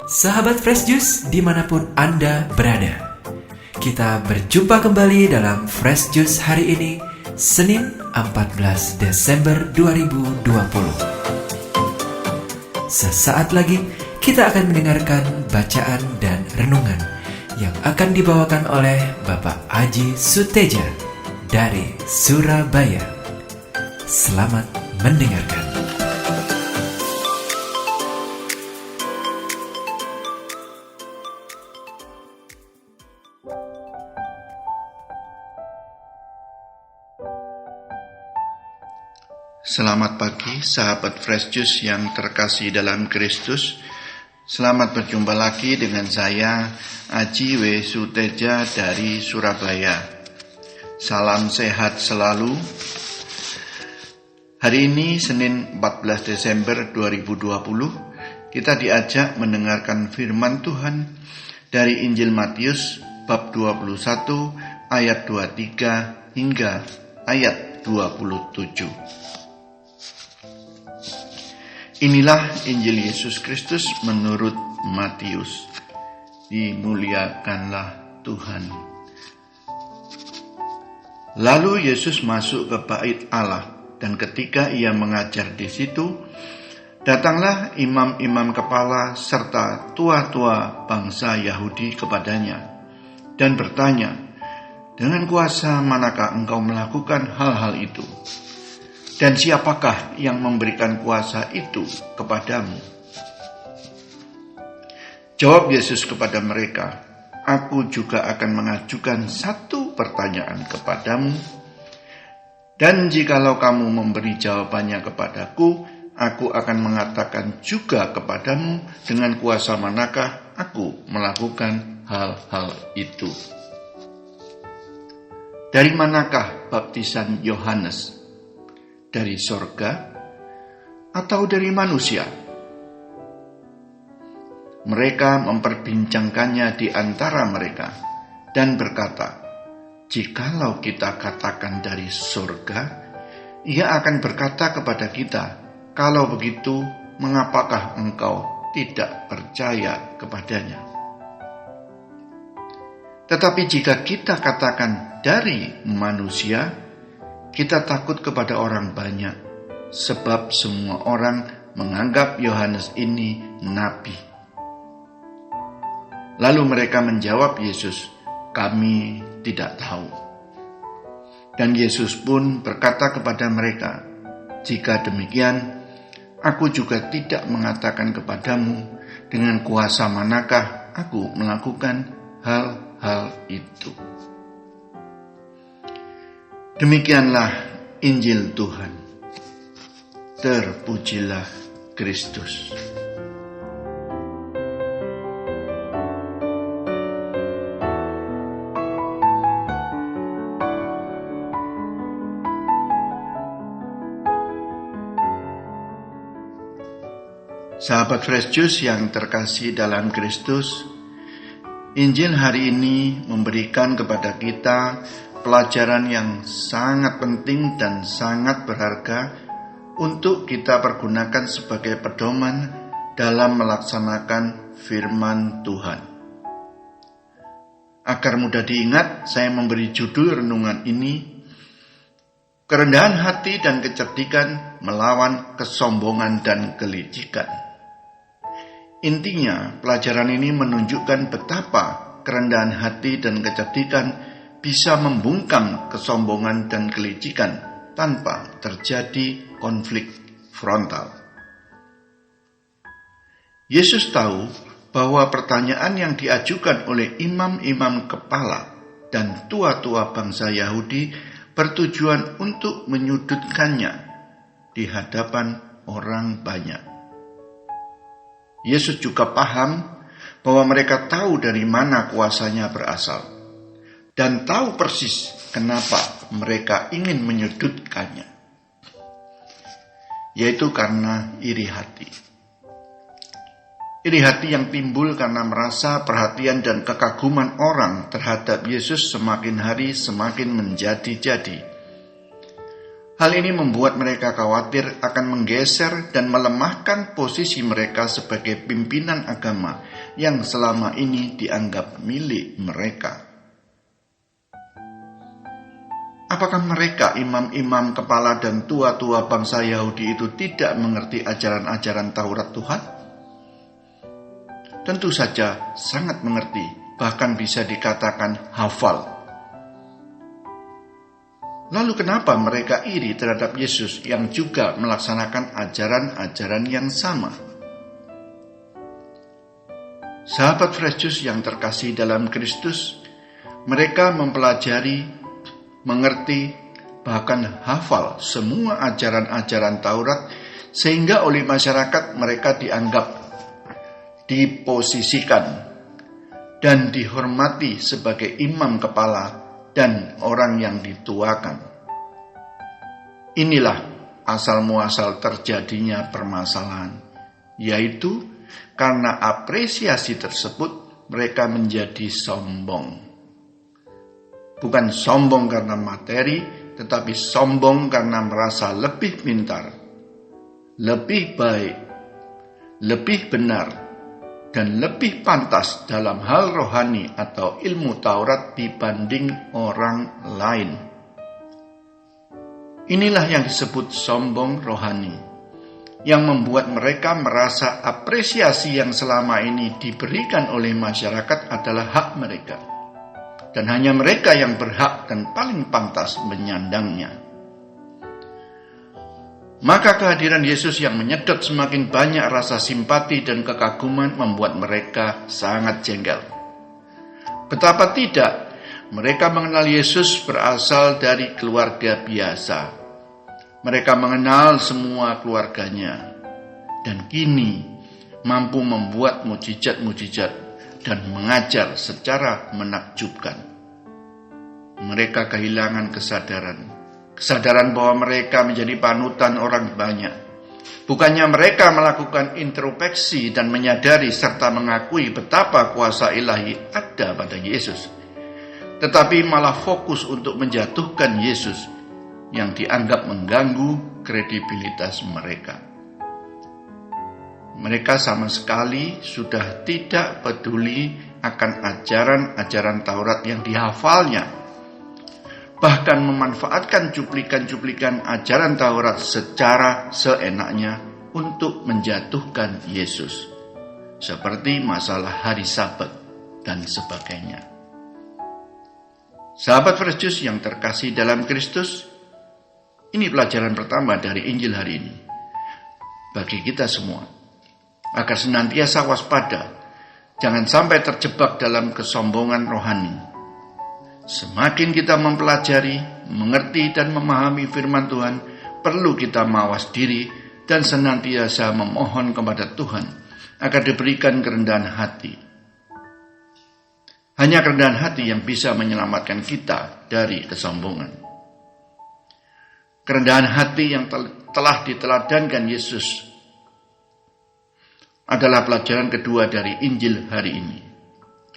Sahabat Fresh Juice dimanapun Anda berada, kita berjumpa kembali dalam Fresh Juice hari ini, Senin 14 Desember 2020. Sesaat lagi kita akan mendengarkan bacaan dan renungan yang akan dibawakan oleh Bapak Aji Suteja dari Surabaya. Selamat mendengarkan. Selamat pagi sahabat Fresh Juice yang terkasih dalam Kristus. Selamat berjumpa lagi dengan saya Aji W. Suteja dari Surabaya. Salam sehat selalu. Hari ini Senin 14 Desember 2020, kita diajak mendengarkan firman Tuhan dari Injil Matius bab 21 ayat 23 hingga ayat 27. Inilah Injil Yesus Kristus menurut Matius. Dimuliakanlah Tuhan. Lalu Yesus masuk ke bait Allah, dan ketika ia mengajar di situ, datanglah imam-imam kepala serta tua-tua bangsa Yahudi kepadanya dan bertanya, "Dengan kuasa manakah engkau melakukan hal-hal itu? Dan siapakah yang memberikan kuasa itu kepadamu?" Jawab Yesus kepada mereka, "Aku juga akan mengajukan satu pertanyaan kepadamu, dan jikalau kamu memberi jawabannya kepadaku, aku akan mengatakan juga kepadamu dengan kuasa manakah aku melakukan hal-hal itu. Dari manakah baptisan Yohanes? Dari sorga atau dari manusia?" Mereka memperbincangkannya di antara mereka dan berkata, "Jikalau kita katakan dari sorga, ia akan berkata kepada kita, 'Kalau begitu, mengapakah engkau tidak percaya kepadanya?' Tetapi jika kita katakan dari manusia, kita takut kepada orang banyak, sebab semua orang menganggap Yohanes ini nabi." Lalu mereka menjawab Yesus, "Kami tidak tahu." Dan Yesus pun berkata kepada mereka, "Jika demikian, aku juga tidak mengatakan kepadamu dengan kuasa manakah aku melakukan hal-hal itu." Demikianlah Injil Tuhan. Terpujilah Kristus. Sahabat Fresh Juice yang terkasih dalam Kristus, Injil hari ini memberikan kepada kita pelajaran yang sangat penting dan sangat berharga untuk kita pergunakan sebagai pedoman dalam melaksanakan firman Tuhan. Agar mudah diingat, saya memberi judul renungan ini, "Kerendahan hati dan kecerdikan melawan kesombongan dan kelicikan." Intinya, pelajaran ini menunjukkan betapa kerendahan hati dan kecerdikan bisa membungkam kesombongan dan kelicikan tanpa terjadi konflik frontal. Yesus tahu bahwa pertanyaan yang diajukan oleh imam-imam kepala dan tua-tua bangsa Yahudi bertujuan untuk menyudutkannya di hadapan orang banyak. Yesus juga paham bahwa mereka tahu dari mana kuasanya berasal dan tahu persis kenapa mereka ingin menyudutkannya, yaitu karena iri hati. Iri hati yang timbul karena merasa perhatian dan kekaguman orang terhadap Yesus semakin hari semakin menjadi-jadi. Hal ini membuat mereka khawatir akan menggeser dan melemahkan posisi mereka sebagai pimpinan agama yang selama ini dianggap milik mereka. Apakah mereka, imam-imam kepala dan tua-tua bangsa Yahudi itu tidak mengerti ajaran-ajaran Taurat Tuhan? Tentu saja sangat mengerti, bahkan bisa dikatakan hafal. Lalu kenapa mereka iri terhadap Yesus yang juga melaksanakan ajaran-ajaran yang sama? Sahabat Fresh Juice yang terkasih dalam Kristus, mereka mempelajari, mengerti, bahkan hafal semua ajaran-ajaran Taurat, sehingga oleh masyarakat mereka dianggap, diposisikan, dan dihormati sebagai imam kepala dan orang yang dituakan. Inilah asal-muasal terjadinya permasalahan, yaitu karena apresiasi tersebut mereka menjadi sombong. Bukan sombong karena materi, tetapi sombong karena merasa lebih pintar, lebih baik, lebih benar, dan lebih pantas dalam hal rohani atau ilmu Taurat dibanding orang lain. Inilah yang disebut sombong rohani, yang membuat mereka merasa apresiasi yang selama ini diberikan oleh masyarakat adalah hak mereka. Dan hanya mereka yang berhak dan paling pantas menyandangnya. Maka kehadiran Yesus yang menyedot semakin banyak rasa simpati dan kekaguman membuat mereka sangat jengkel. Betapa tidak, mereka mengenal Yesus berasal dari keluarga biasa. Mereka mengenal semua keluarganya. Dan kini mampu membuat mujizat-mujizat dan mengajar secara menakjubkan. Mereka kehilangan kesadaran bahwa mereka menjadi panutan orang banyak. Bukannya mereka melakukan introspeksi dan menyadari serta mengakui betapa kuasa ilahi ada pada Yesus, tetapi malah fokus untuk menjatuhkan Yesus yang dianggap mengganggu kredibilitas mereka. Mereka sama sekali sudah tidak peduli akan ajaran-ajaran Taurat yang dihafalnya. Bahkan memanfaatkan cuplikan-cuplikan ajaran Taurat secara seenaknya untuk menjatuhkan Yesus. Seperti masalah hari Sabat dan sebagainya. Sahabat Fresh Juice yang terkasih dalam Kristus, ini pelajaran pertama dari Injil hari ini. Bagi kita semua. Agar senantiasa waspada, jangan sampai terjebak dalam kesombongan rohani. Semakin kita mempelajari, mengerti dan memahami firman Tuhan, perlu kita mawas diri dan senantiasa memohon kepada Tuhan agar diberikan kerendahan hati. Hanya kerendahan hati yang bisa menyelamatkan kita dari kesombongan. Kerendahan hati yang telah diteladankan Yesus adalah pelajaran kedua dari Injil hari ini,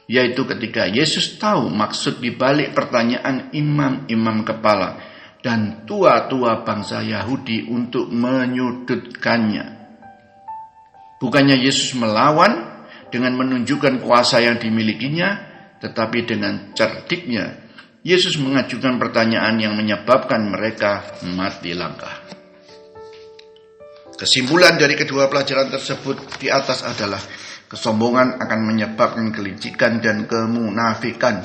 yaitu ketika Yesus tahu maksud dibalik pertanyaan imam-imam kepala dan tua-tua bangsa Yahudi untuk menyudutkannya. Bukannya Yesus melawan dengan menunjukkan kuasa yang dimilikinya, tetapi dengan cerdiknya Yesus mengajukan pertanyaan yang menyebabkan mereka mati langkah. Kesimpulan dari kedua pelajaran tersebut di atas adalah kesombongan akan menyebabkan kelicikan dan kemunafikan.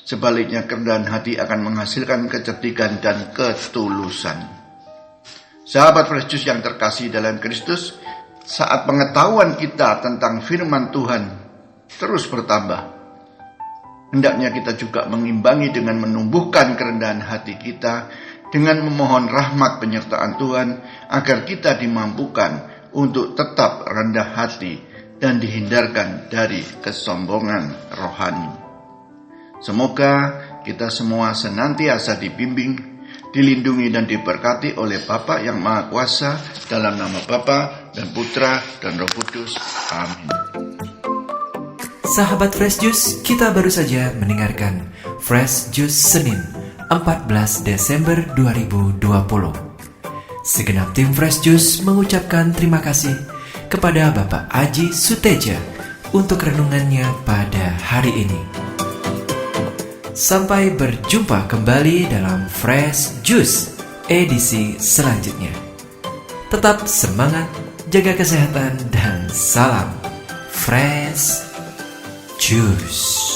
Sebaliknya kerendahan hati akan menghasilkan kecerdikan dan ketulusan. Sahabat Fresh Juice yang terkasih dalam Kristus, saat pengetahuan kita tentang firman Tuhan terus bertambah, hendaknya kita juga mengimbangi dengan menumbuhkan kerendahan hati kita dengan memohon rahmat penyertaan Tuhan agar kita dimampukan untuk tetap rendah hati dan dihindarkan dari kesombongan rohani. Semoga kita semua senantiasa dibimbing, dilindungi dan diberkati oleh Bapa yang Maha Kuasa dalam nama Bapa dan Putra dan Roh Kudus. Amin. Sahabat Fresh Juice, kita baru saja mendengarkan Fresh Juice Senin 14 Desember 2020. Segenap tim Fresh Juice mengucapkan terima kasih kepada Bapak Aji Suteja, untuk renungannya pada hari ini. Sampai berjumpa kembali dalam Fresh Juice edisi selanjutnya. Tetap semangat, jaga kesehatan, dan salam Fresh Juice.